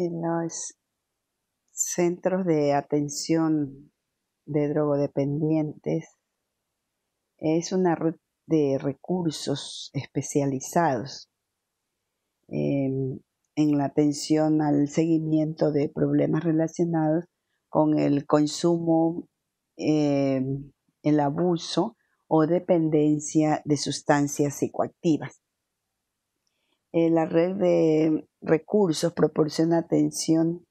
En los centros de atención de drogodependientes es una red de recursos especializados en la atención al seguimiento de problemas relacionados con el consumo, el abuso o dependencia de sustancias psicoactivas. La red de recursos proporciona atención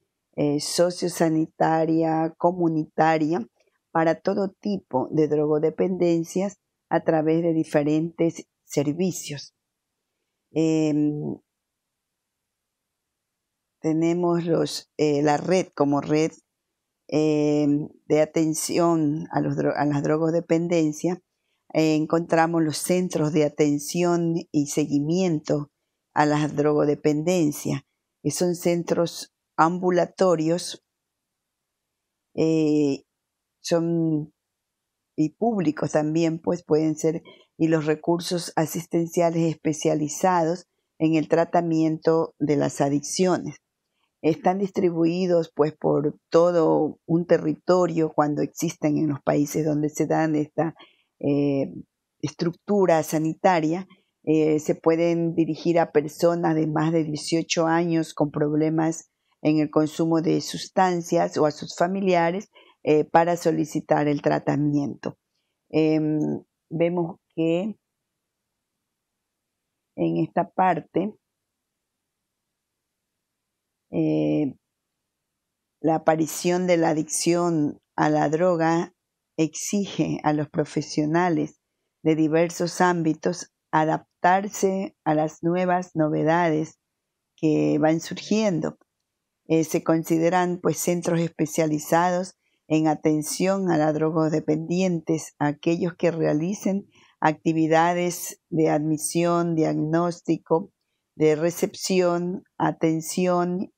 sociosanitaria, comunitaria, para todo tipo de drogodependencias a través de diferentes servicios. Tenemos la red como red de atención a las drogodependencias. Encontramos los centros de atención y seguimiento a las drogodependencias, que son centros ambulatorios, son y públicos también, pues pueden ser, y los recursos asistenciales especializados en el tratamiento de las adicciones. Están distribuidos pues por todo un territorio cuando existen en los países donde se dan esta estructura sanitaria. Se pueden dirigir a personas de más de 18 años con problemas en el consumo de sustancias o a sus familiares para solicitar el tratamiento. Vemos que en esta parte la aparición de la adicción a la droga exige a los profesionales de diversos ámbitos adaptarse a las nuevas novedades que van surgiendo. Se consideran pues centros especializados en atención a los drogodependientes, aquellos que realicen actividades de admisión, diagnóstico, de recepción, atención,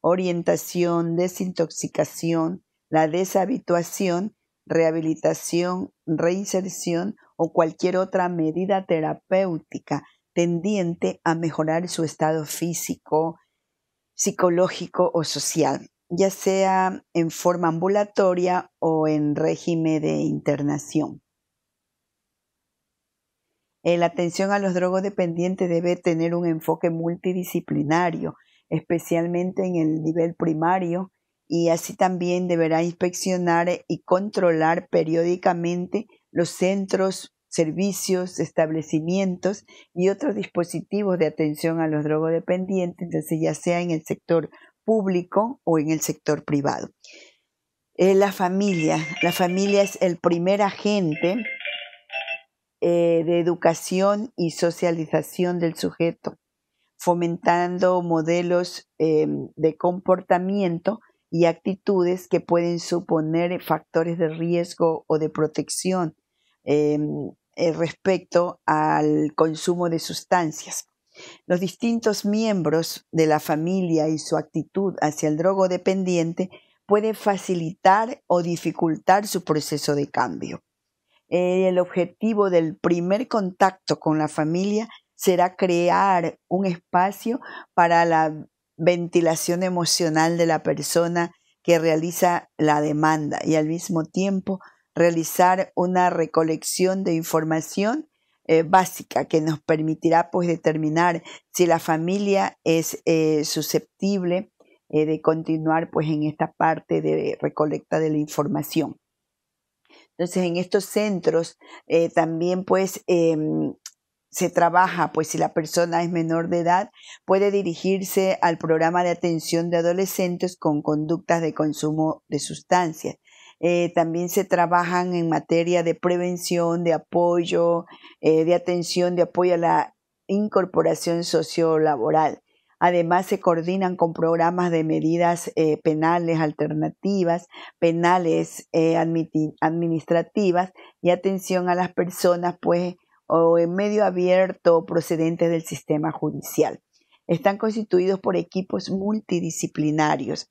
orientación, desintoxicación, la deshabituación, rehabilitación, reinserción o cualquier otra medida terapéutica tendiente a mejorar su estado físico, psicológico o social, ya sea en forma ambulatoria o en régimen de internación. La atención a los drogodependientes debe tener un enfoque multidisciplinario, especialmente en el nivel primario, y así también deberá inspeccionar y controlar periódicamente los centros, servicios, establecimientos y otros dispositivos de atención a los drogodependientes, entonces ya sea en el sector público o en el sector privado. La familia es el primer agente de educación y socialización del sujeto, fomentando modelos de comportamiento y actitudes que pueden suponer factores de riesgo o de protección respecto al consumo de sustancias. Los distintos miembros de la familia y su actitud hacia el drogodependiente puede facilitar o dificultar su proceso de cambio. El objetivo del primer contacto con la familia será crear un espacio para la ventilación emocional de la persona que realiza la demanda y al mismo tiempo realizar una recolección de información básica que nos permitirá pues determinar si la familia es susceptible de continuar pues en esta parte de recolecta de la información. Entonces, en estos centros también pues se trabaja, pues si la persona es menor de edad, puede dirigirse al programa de atención de adolescentes con conductas de consumo de sustancias. También se trabajan en materia de prevención, de apoyo, de atención, de apoyo a la incorporación sociolaboral. Además, se coordinan con programas de medidas penales alternativas, penales administrativas y atención a las personas pues o en medio abierto procedentes del sistema judicial. Están constituidos por equipos multidisciplinarios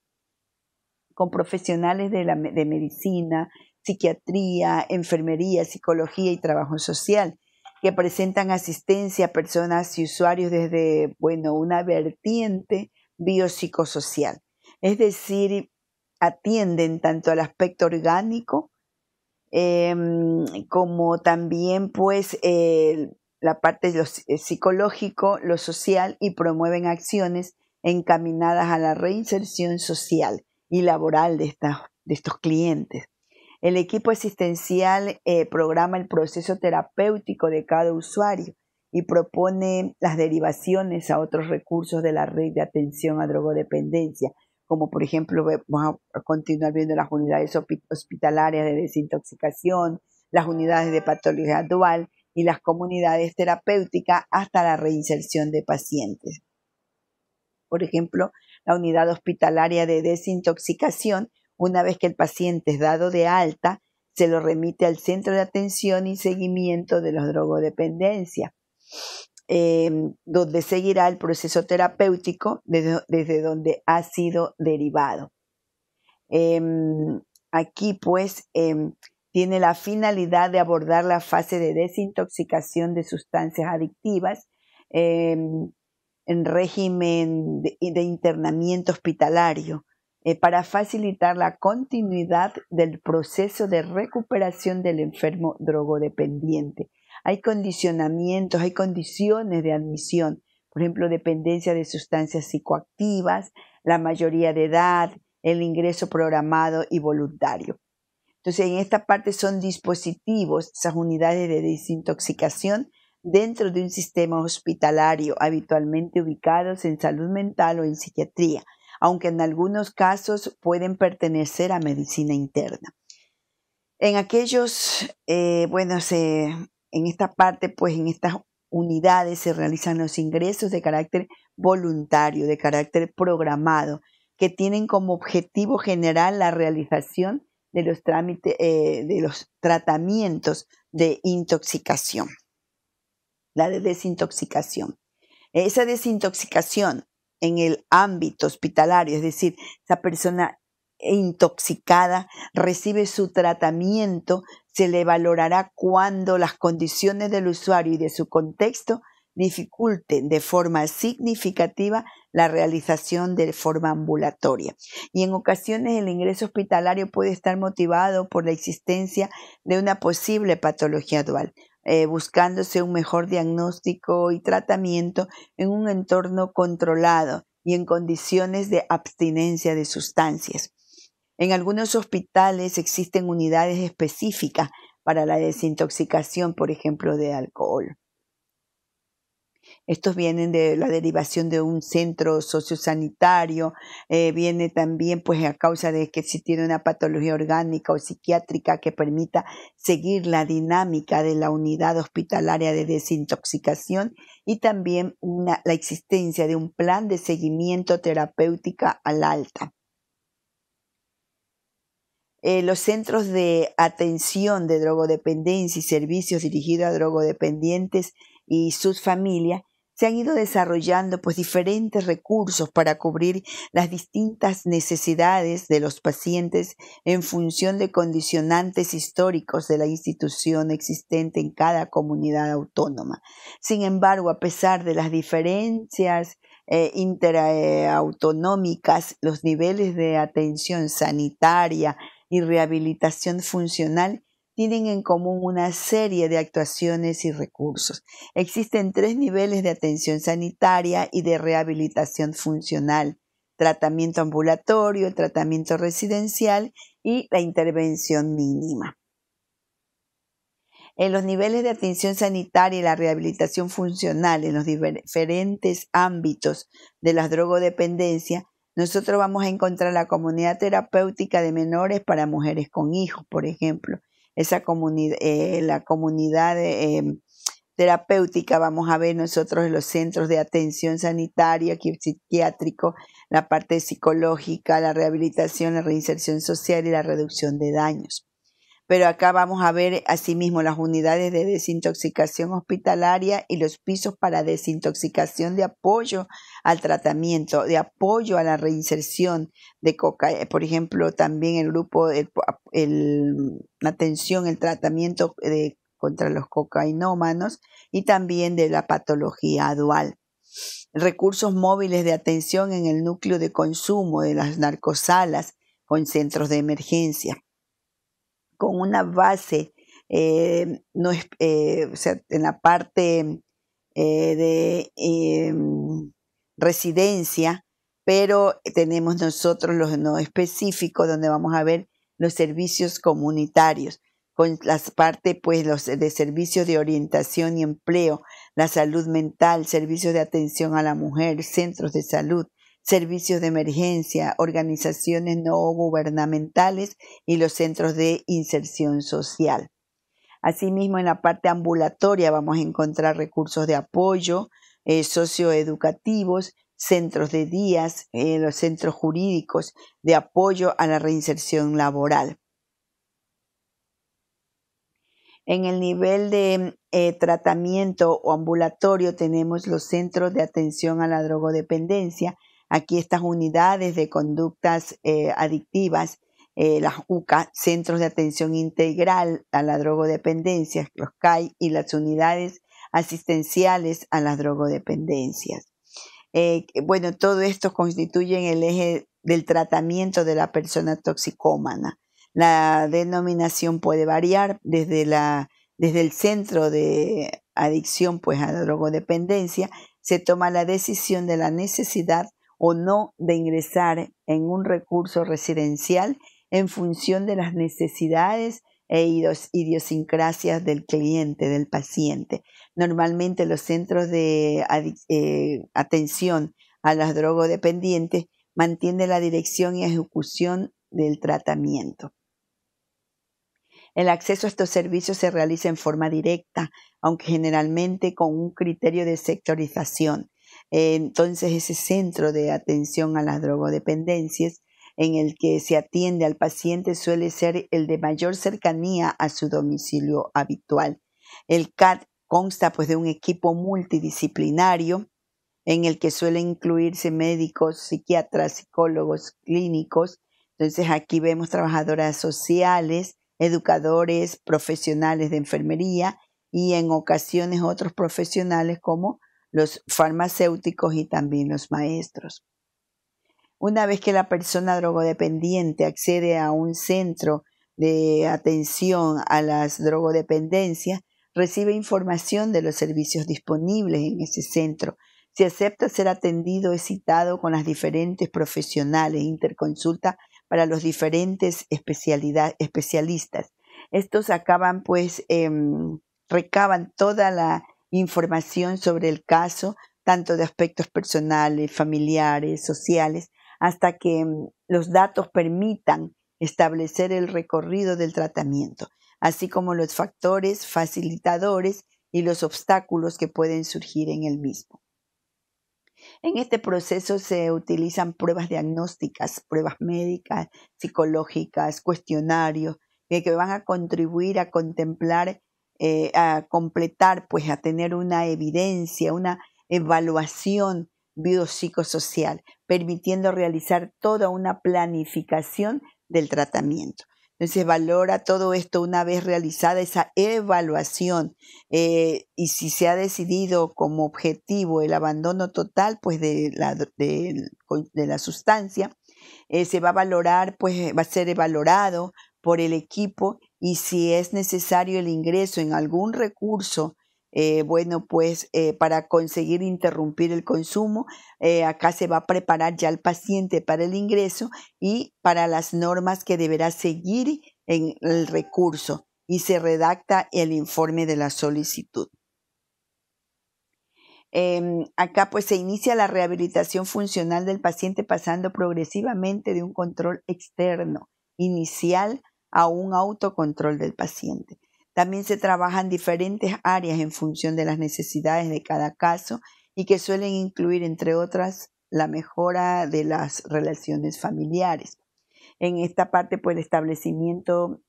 con profesionales de medicina, psiquiatría, enfermería, psicología y trabajo social, que presentan asistencia a personas y usuarios desde una vertiente biopsicosocial. Es decir, atienden tanto al aspecto orgánico como también pues la parte de lo psicológico, lo social, y promueven acciones encaminadas a la reinserción social y laboral de estos clientes. El equipo asistencial programa el proceso terapéutico de cada usuario y propone las derivaciones a otros recursos de la red de atención a drogodependencia, como por ejemplo vamos a continuar viendo las unidades hospitalarias de desintoxicación, las unidades de patología dual y las comunidades terapéuticas hasta la reinserción de pacientes. Por ejemplo, la unidad hospitalaria de desintoxicación, una vez que el paciente es dado de alta, se lo remite al centro de atención y seguimiento de los drogodependencia, donde seguirá el proceso terapéutico desde donde ha sido derivado. Aquí pues tiene la finalidad de abordar la fase de desintoxicación de sustancias adictivas en régimen de internamiento hospitalario para facilitar la continuidad del proceso de recuperación del enfermo drogodependiente. Hay condicionamientos, hay condiciones de admisión, por ejemplo, dependencia de sustancias psicoactivas, la mayoría de edad, el ingreso programado y voluntario. Entonces, en esta parte son dispositivos, esas unidades de desintoxicación dentro de un sistema hospitalario, habitualmente ubicados en salud mental o en psiquiatría, aunque en algunos casos pueden pertenecer a medicina interna. En aquellos, en esta parte, pues en estas unidades se realizan los ingresos de carácter voluntario, de carácter programado, que tienen como objetivo general la realización de los tratamientos de intoxicación, la de desintoxicación. Esa desintoxicación en el ámbito hospitalario, es decir, esa persona intoxicada recibe su tratamiento, se le valorará cuando las condiciones del usuario y de su contexto dificulten de forma significativa la realización de forma ambulatoria. Y en ocasiones el ingreso hospitalario puede estar motivado por la existencia de una posible patología dual, buscándose un mejor diagnóstico y tratamiento en un entorno controlado y en condiciones de abstinencia de sustancias. En algunos hospitales existen unidades específicas para la desintoxicación, por ejemplo, de alcohol. Estos vienen de la derivación de un centro sociosanitario, viene también pues a causa de que si tiene una patología orgánica o psiquiátrica que permita seguir la dinámica de la unidad hospitalaria de desintoxicación, y también la existencia de un plan de seguimiento terapéutica al alta. Los centros de atención de drogodependencia y servicios dirigidos a drogodependientes y sus familias se han ido desarrollando pues diferentes recursos para cubrir las distintas necesidades de los pacientes en función de condicionantes históricos de la institución existente en cada comunidad autónoma. Sin embargo, a pesar de las diferencias interautonómicas, los niveles de atención sanitaria y rehabilitación funcional tienen en común una serie de actuaciones y recursos. Existen 3 niveles de atención sanitaria y de rehabilitación funcional: tratamiento ambulatorio, el tratamiento residencial y la intervención mínima. En los niveles de atención sanitaria y la rehabilitación funcional en los diferentes ámbitos de la drogodependencia, nosotros vamos a encontrar la comunidad terapéutica de menores para mujeres con hijos, por ejemplo. La comunidad terapéutica vamos a ver nosotros en los centros de atención sanitaria, psiquiátrico, la parte psicológica, la rehabilitación, la reinserción social y la reducción de daños. Pero acá vamos a ver asimismo las unidades de desintoxicación hospitalaria y los pisos para desintoxicación de apoyo al tratamiento, de apoyo a la reinserción de por ejemplo, también el grupo, la atención, el tratamiento contra los cocainómanos y también de la patología dual. Recursos móviles de atención en el núcleo de consumo de las narcosalas con centros de emergencia, con una base no es, o sea, en la parte de residencia, pero tenemos nosotros los no específicos donde vamos a ver los servicios comunitarios, con las partes pues los de servicios de orientación y empleo, la salud mental, servicios de atención a la mujer, centros de salud, servicios de emergencia, organizaciones no gubernamentales y los centros de inserción social. Asimismo, en la parte ambulatoria vamos a encontrar recursos de apoyo socioeducativos, centros de días, los centros jurídicos de apoyo a la reinserción laboral. En el nivel de tratamiento o ambulatorio tenemos los centros de atención a la drogodependencia. Aquí estas unidades de conductas adictivas, las UCA, Centros de Atención Integral a la Drogodependencia, los CAI, y las unidades asistenciales a las drogodependencias. Bueno, todo esto constituye el eje del tratamiento de la persona toxicómana. La denominación puede variar desde el centro de adicción pues a la drogodependencia. Se toma la decisión de la necesidad o no de ingresar en un recurso residencial en función de las necesidades e idiosincrasias del cliente, del paciente. Normalmente los centros de atención a las drogodependientes mantienen la dirección y ejecución del tratamiento. El acceso a estos servicios se realiza en forma directa, aunque generalmente con un criterio de sectorización. Entonces, ese centro de atención a las drogodependencias en el que se atiende al paciente suele ser el de mayor cercanía a su domicilio habitual. El CAT consta pues de un equipo multidisciplinario en el que suelen incluirse médicos, psiquiatras, psicólogos, clínicos. Entonces aquí vemos trabajadoras sociales, educadores, profesionales de enfermería y en ocasiones otros profesionales como los farmacéuticos y también los maestros. Una vez que la persona drogodependiente accede a un centro de atención a las drogodependencias, recibe información de los servicios disponibles en ese centro. Si acepta ser atendido, es citado con las diferentes profesionales, interconsulta para los diferentes especialistas. Estos acaban recaban toda la información sobre el caso, tanto de aspectos personales, familiares, sociales, hasta que los datos permitan establecer el recorrido del tratamiento, así como los factores facilitadores y los obstáculos que pueden surgir en el mismo. En este proceso se utilizan pruebas diagnósticas, pruebas médicas, psicológicas, cuestionarios, que van a contribuir a contemplar, a completar, pues a tener una evidencia, una evaluación biopsicosocial, permitiendo realizar toda una planificación del tratamiento. Entonces valora todo esto una vez realizada esa evaluación y si se ha decidido como objetivo el abandono total pues de la sustancia, se va a valorar, pues va a ser valorado por el equipo y si es necesario el ingreso en algún recurso, para conseguir interrumpir el consumo, acá se va a preparar ya el paciente para el ingreso y para las normas que deberá seguir en el recurso y se redacta el informe de la solicitud. Acá pues se inicia la rehabilitación funcional del paciente pasando progresivamente de un control externo inicial a un autocontrol del paciente. También se trabajan diferentes áreas en función de las necesidades de cada caso y que suelen incluir, entre otras, la mejora de las relaciones familiares. En esta parte, pues, el establecimiento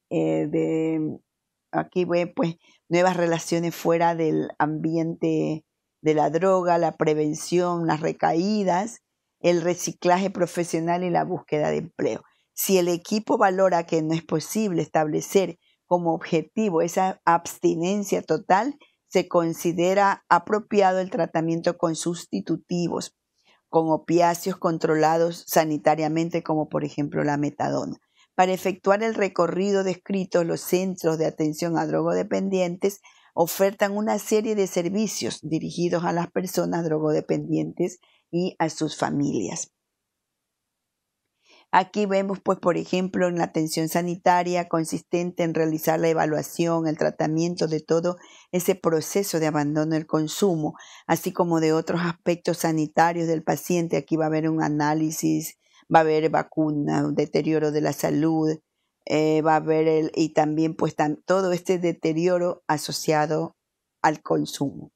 nuevas relaciones fuera del ambiente de la droga, la prevención, las recaídas, el reciclaje profesional y la búsqueda de empleo. Si el equipo valora que no es posible establecer como objetivo esa abstinencia total, se considera apropiado el tratamiento con sustitutivos, con opiáceos controlados sanitariamente, como por ejemplo la metadona. Para efectuar el recorrido descrito, los centros de atención a drogodependientes ofertan una serie de servicios dirigidos a las personas drogodependientes y a sus familias. Aquí vemos, pues, por ejemplo, en la atención sanitaria consistente en realizar la evaluación, el tratamiento de todo ese proceso de abandono del consumo, así como de otros aspectos sanitarios del paciente. Aquí va a haber un análisis, va a haber vacuna, un deterioro de la salud, va a haber y también pues todo este deterioro asociado al consumo.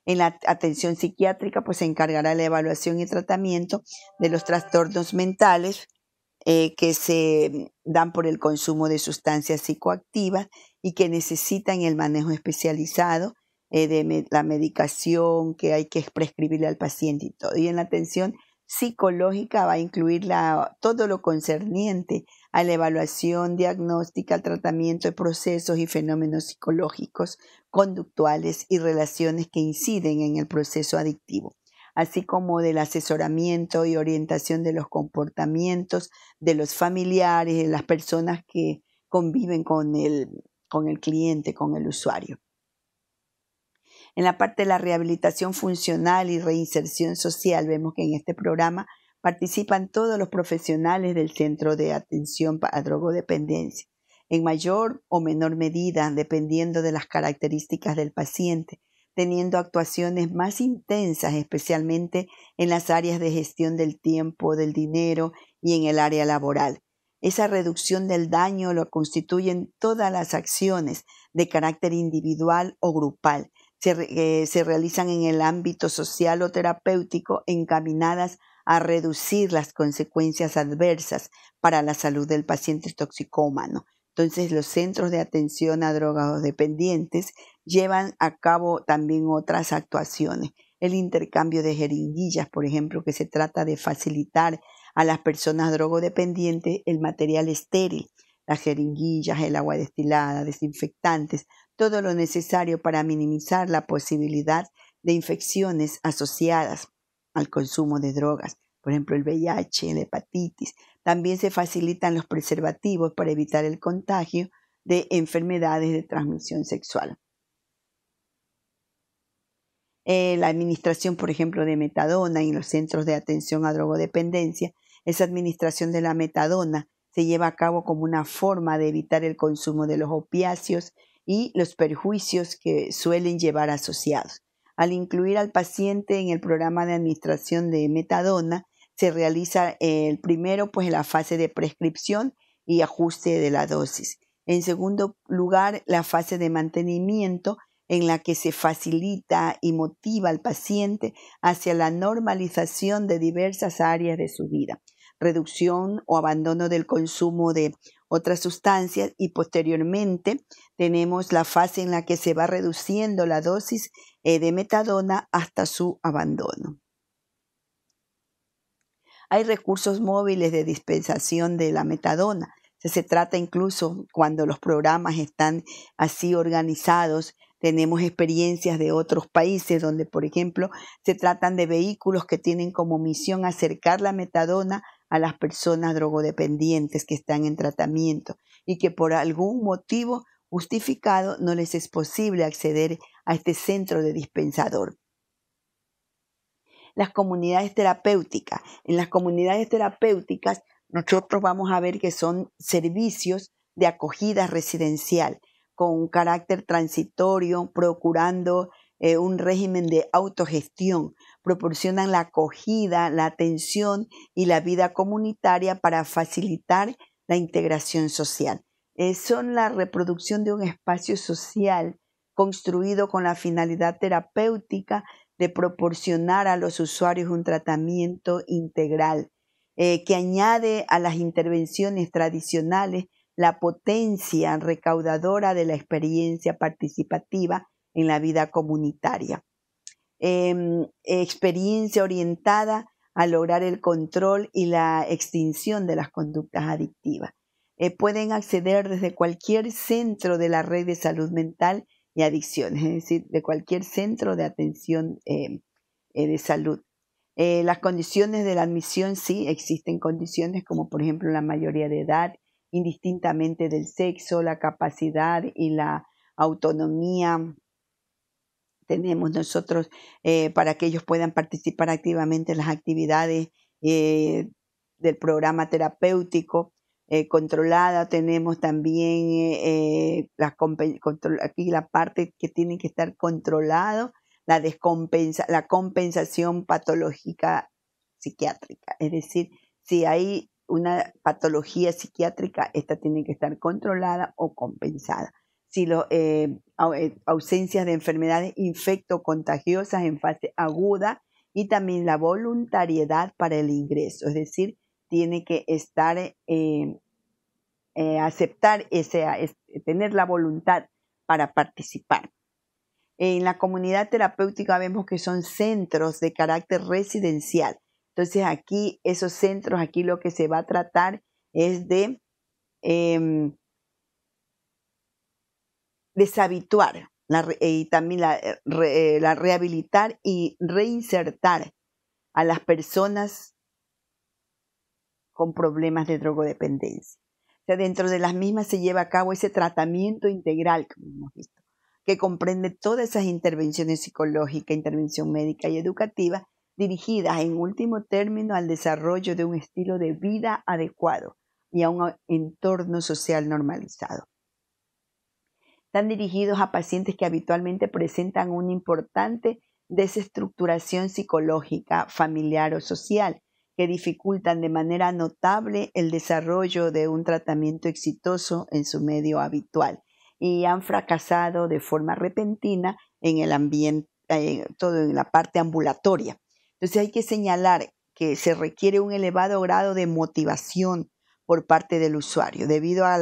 En la atención psiquiátrica, pues se encargará la evaluación y tratamiento de los trastornos mentales que se dan por el consumo de sustancias psicoactivas y que necesitan el manejo especializado de la medicación que hay que prescribirle al paciente y todo. Y en la atención psicológica va a incluir todo lo concerniente a la evaluación diagnóstica, al tratamiento de procesos y fenómenos psicológicos, conductuales y relaciones que inciden en el proceso adictivo, así como del asesoramiento y orientación de los comportamientos de los familiares, de las personas que conviven con el cliente, con el usuario. En la parte de la rehabilitación funcional y reinserción social, vemos que en este programa participan todos los profesionales del Centro de Atención a Drogodependencia, en mayor o menor medida, dependiendo de las características del paciente, teniendo actuaciones más intensas, especialmente en las áreas de gestión del tiempo, del dinero y en el área laboral. Esa reducción del daño lo constituyen todas las acciones de carácter individual o grupal. Se realizan en el ámbito social o terapéutico encaminadas a reducir las consecuencias adversas para la salud del paciente toxicómano. Entonces, los centros de atención a drogodependientes llevan a cabo también otras actuaciones. El intercambio de jeringuillas, por ejemplo, que se trata de facilitar a las personas drogodependientes el material estéril, las jeringuillas, el agua destilada, desinfectantes, todo lo necesario para minimizar la posibilidad de infecciones asociadas al consumo de drogas, por ejemplo el VIH, la hepatitis. También se facilitan los preservativos para evitar el contagio de enfermedades de transmisión sexual. La administración, por ejemplo, de metadona en los centros de atención a drogodependencia, esa administración de la metadona se lleva a cabo como una forma de evitar el consumo de los opiáceos y los perjuicios que suelen llevar asociados. Al incluir al paciente en el programa de administración de metadona, se realiza primero pues la fase de prescripción y ajuste de la dosis. En segundo lugar, la fase de mantenimiento, en la que se facilita y motiva al paciente hacia la normalización de diversas áreas de su vida, reducción o abandono del consumo de otras sustancias, y posteriormente tenemos la fase en la que se va reduciendo la dosis de metadona hasta su abandono. Hay recursos móviles de dispensación de la metadona. Se trata incluso cuando los programas están así organizados. Tenemos experiencias de otros países donde, por ejemplo, se tratan de vehículos que tienen como misión acercar la metadona a las personas drogodependientes que están en tratamiento y que por algún motivo justificado no les es posible acceder a este centro de dispensador. Las comunidades terapéuticas. En las comunidades terapéuticas nosotros vamos a ver que son servicios de acogida residencial con un carácter transitorio, procurando un régimen de autogestión. Proporcionan la acogida, la atención y la vida comunitaria para facilitar la integración social. Son la reproducción de un espacio social construido con la finalidad terapéutica de proporcionar a los usuarios un tratamiento integral que añade a las intervenciones tradicionales la potencia recaudadora de la experiencia participativa en la vida comunitaria. Experiencia orientada a lograr el control y la extinción de las conductas adictivas. Pueden acceder desde cualquier centro de la red de salud mental y adicciones, es decir, de cualquier centro de atención de salud. Las condiciones de la admisión, sí, existen condiciones como por ejemplo la mayoría de edad, indistintamente del sexo, la capacidad y la autonomía tenemos nosotros para que ellos puedan participar activamente en las actividades del programa terapéutico controlada. Tenemos también aquí la parte que tiene que estar controlado, la compensación patológica psiquiátrica. Es decir, si hay una patología psiquiátrica, esta tiene que estar controlada o compensada. Si ausencias de enfermedades infectocontagiosas en fase aguda y también la voluntariedad para el ingreso, es decir, tiene que estar aceptar tener la voluntad para participar. En la comunidad terapéutica vemos que son centros de carácter residencial. Entonces aquí, esos centros, aquí lo que se va a tratar es de deshabituar y también la rehabilitar y reinsertar a las personas con problemas de drogodependencia. O sea, dentro de las mismas se lleva a cabo ese tratamiento integral, como hemos visto, que comprende todas esas intervenciones psicológicas, intervención médica y educativa, dirigidas en último término al desarrollo de un estilo de vida adecuado y a un entorno social normalizado. Están dirigidos a pacientes que habitualmente presentan una importante desestructuración psicológica, familiar o social, que dificultan de manera notable el desarrollo de un tratamiento exitoso en su medio habitual y han fracasado de forma repentina en el ambiente, todo en la parte ambulatoria. Entonces hay que señalar que se requiere un elevado grado de motivación por parte del usuario, debido a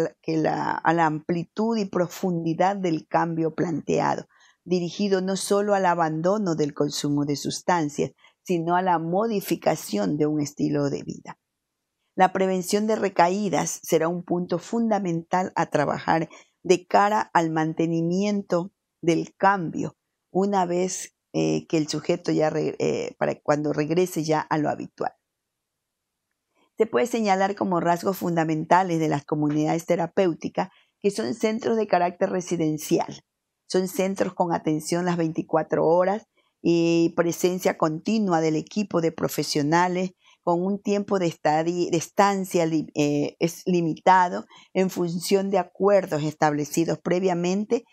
la amplitud y profundidad del cambio planteado, dirigido no solo al abandono del consumo de sustancias, sino a la modificación de un estilo de vida. La prevención de recaídas será un punto fundamental a trabajar de cara al mantenimiento del cambio, una vez que el sujeto para cuando regrese ya a lo habitual. Se puede señalar como rasgos fundamentales de las comunidades terapéuticas que son centros de carácter residencial. Son centros con atención las 24 horas y presencia continua del equipo de profesionales con un tiempo de estancia es limitado en función de acuerdos establecidos previamente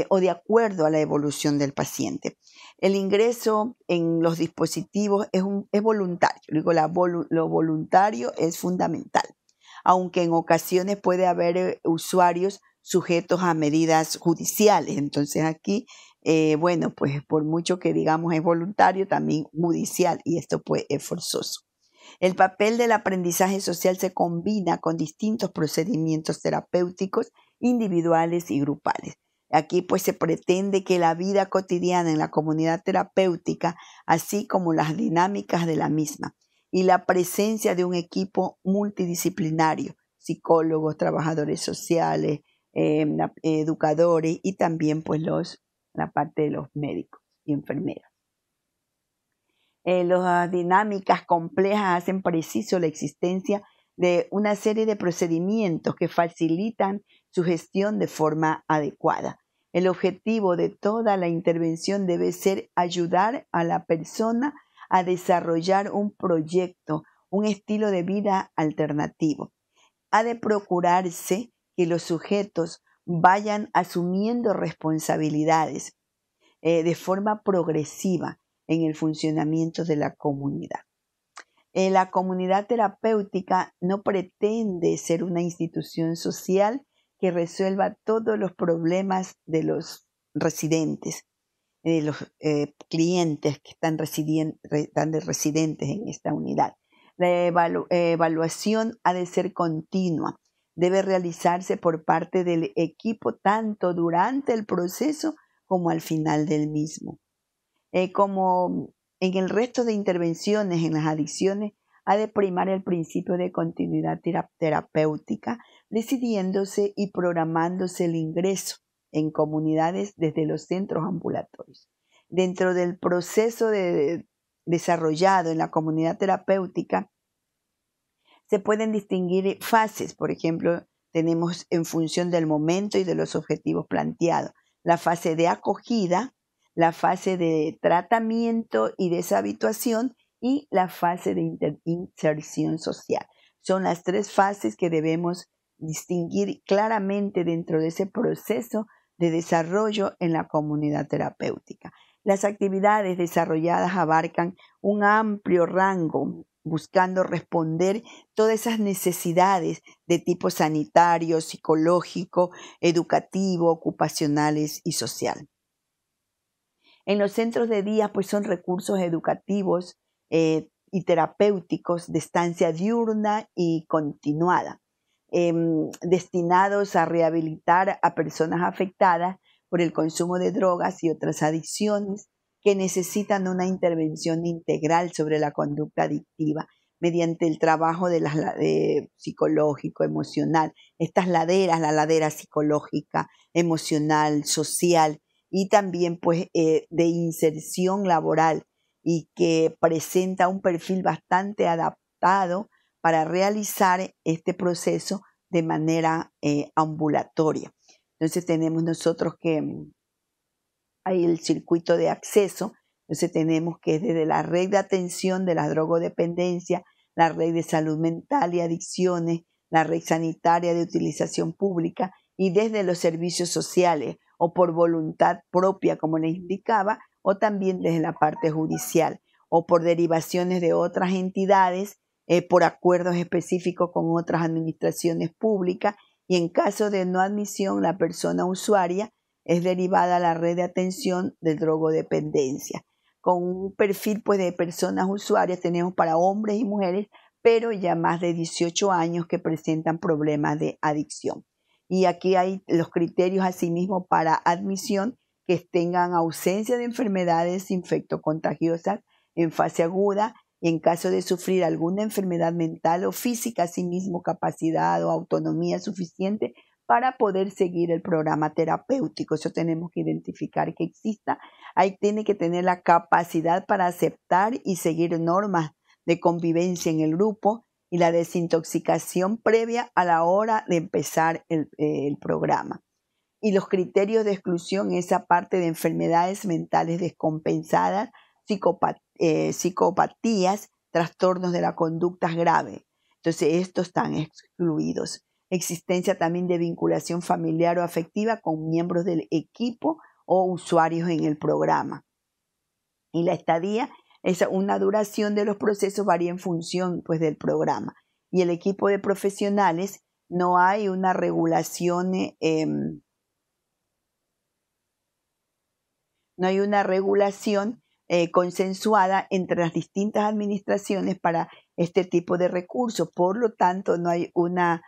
o de acuerdo a la evolución del paciente. El ingreso en los dispositivos es voluntario. Digo, lo voluntario es fundamental, aunque en ocasiones puede haber usuarios sujetos a medidas judiciales. Entonces aquí, bueno, pues por mucho que digamos es voluntario, también judicial, y esto pues es forzoso. El papel del aprendizaje social se combina con distintos procedimientos terapéuticos individuales y grupales. Aquí pues se pretende que la vida cotidiana en la comunidad terapéutica, así como las dinámicas de la misma y la presencia de un equipo multidisciplinario, psicólogos, trabajadores sociales, educadores y también pues la parte de los médicos y enfermeras. Las dinámicas complejas hacen preciso la existencia de una serie de procedimientos que facilitan su gestión de forma adecuada. El objetivo de toda la intervención debe ser ayudar a la persona a desarrollar un proyecto, un estilo de vida alternativo. Ha de procurarse que los sujetos vayan asumiendo responsabilidades de forma progresiva en el funcionamiento de la comunidad. La comunidad terapéutica no pretende ser una institución social que resuelva todos los problemas de los residentes, de los clientes que están residentes en esta unidad. La evaluación ha de ser continua, debe realizarse por parte del equipo tanto durante el proceso como al final del mismo. Como en el resto de intervenciones en las adicciones, ha de primar el principio de continuidad terapéutica, decidiéndose y programándose el ingreso en comunidades desde los centros ambulatorios. Dentro del proceso desarrollado en la comunidad terapéutica, se pueden distinguir fases. Por ejemplo, tenemos en función del momento y de los objetivos planteados, la fase de acogida, la fase de tratamiento y deshabituación y la fase de inserción social. Son las tres fases que debemos distinguir claramente dentro de ese proceso de desarrollo en la comunidad terapéutica. Las actividades desarrolladas abarcan un amplio rango, buscando responder todas esas necesidades de tipo sanitario, psicológico, educativo, ocupacionales y social. En los centros de día, pues son recursos educativos y terapéuticos de estancia diurna y continuada, destinados a rehabilitar a personas afectadas por el consumo de drogas y otras adicciones que necesitan una intervención integral sobre la conducta adictiva mediante el trabajo psicológico, emocional. Estas laderas, la ladera psicológica, emocional, social, y también pues de inserción laboral, y que presenta un perfil bastante adaptado para realizar este proceso de manera ambulatoria. Entonces tenemos nosotros que hay el circuito de acceso. Entonces tenemos que desde la red de atención de la drogodependencia, la red de salud mental y adicciones, la red sanitaria de utilización pública, y desde los servicios sociales o por voluntad propia, como les indicaba, o también desde la parte judicial o por derivaciones de otras entidades, por acuerdos específicos con otras administraciones públicas, y en caso de no admisión, la persona usuaria es derivada a la red de atención de drogodependencia. Con un perfil pues, de personas usuarias tenemos para hombres y mujeres, pero ya más de 18 años que presentan problemas de adicción. Y aquí hay los criterios asimismo para admisión, que tengan ausencia de enfermedades infectocontagiosas en fase aguda, y en caso de sufrir alguna enfermedad mental o física, asimismo capacidad o autonomía suficiente para poder seguir el programa terapéutico. Eso tenemos que identificar que exista. Ahí tiene que tener la capacidad para aceptar y seguir normas de convivencia en el grupo y la desintoxicación previa a la hora de empezar el programa. Y los criterios de exclusión, esa parte de enfermedades mentales descompensadas, psicopatías, trastornos de la conducta grave. Entonces, estos están excluidos. Existencia también de vinculación familiar o afectiva con miembros del equipo o usuarios en el programa. Y la estadía es una duración de los procesos, varía en función pues, del programa. Y el equipo de profesionales, no hay una regulación consensuada entre las distintas administraciones para este tipo de recursos. Por lo tanto, no hay una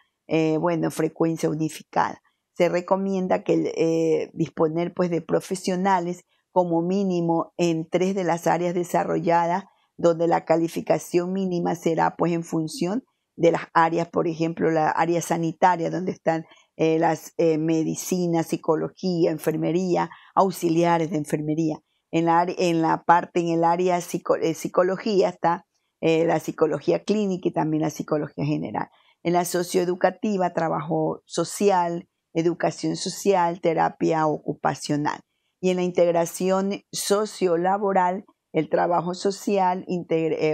frecuencia unificada. Se recomienda que disponer pues, de profesionales como mínimo en 3 de las áreas desarrolladas, donde la calificación mínima será pues, en función de las áreas, por ejemplo, la área sanitaria, donde están las medicina, psicología, enfermería, auxiliares de enfermería. En el área psicología está la psicología clínica y también la psicología general. En la socioeducativa, trabajo social, educación social, terapia ocupacional. Y en la integración sociolaboral, el trabajo social,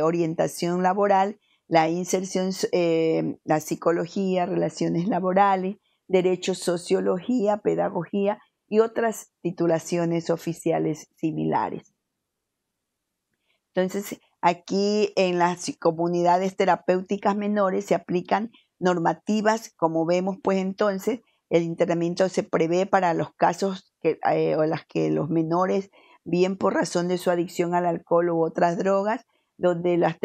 orientación laboral, la inserción, la psicología, relaciones laborales, derecho, sociología, pedagogía y otras titulaciones oficiales similares. Entonces, aquí en las comunidades terapéuticas menores se aplican normativas, como vemos, pues entonces el internamiento se prevé para los casos o las que los menores, bien por razón de su adicción al alcohol u otras drogas, donde las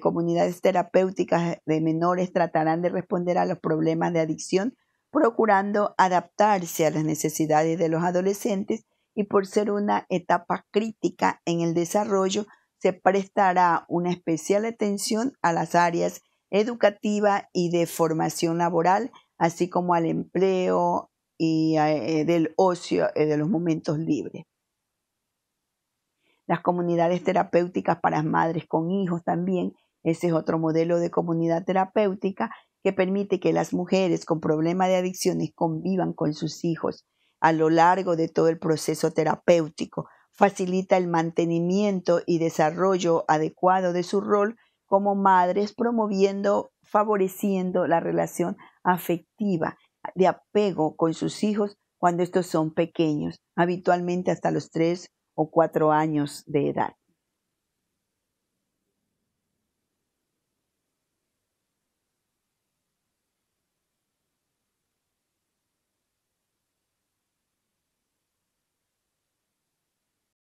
comunidades terapéuticas de menores tratarán de responder a los problemas de adicción, procurando adaptarse a las necesidades de los adolescentes, y por ser una etapa crítica en el desarrollo, se prestará una especial atención a las áreas educativa y de formación laboral, así como al empleo, y del ocio, de los momentos libres. Las comunidades terapéuticas para madres con hijos también, ese es otro modelo de comunidad terapéutica que permite que las mujeres con problemas de adicciones convivan con sus hijos a lo largo de todo el proceso terapéutico. Facilita el mantenimiento y desarrollo adecuado de su rol como madres, favoreciendo la relación afectiva de apego con sus hijos cuando estos son pequeños, habitualmente hasta los 3 o 4 años de edad.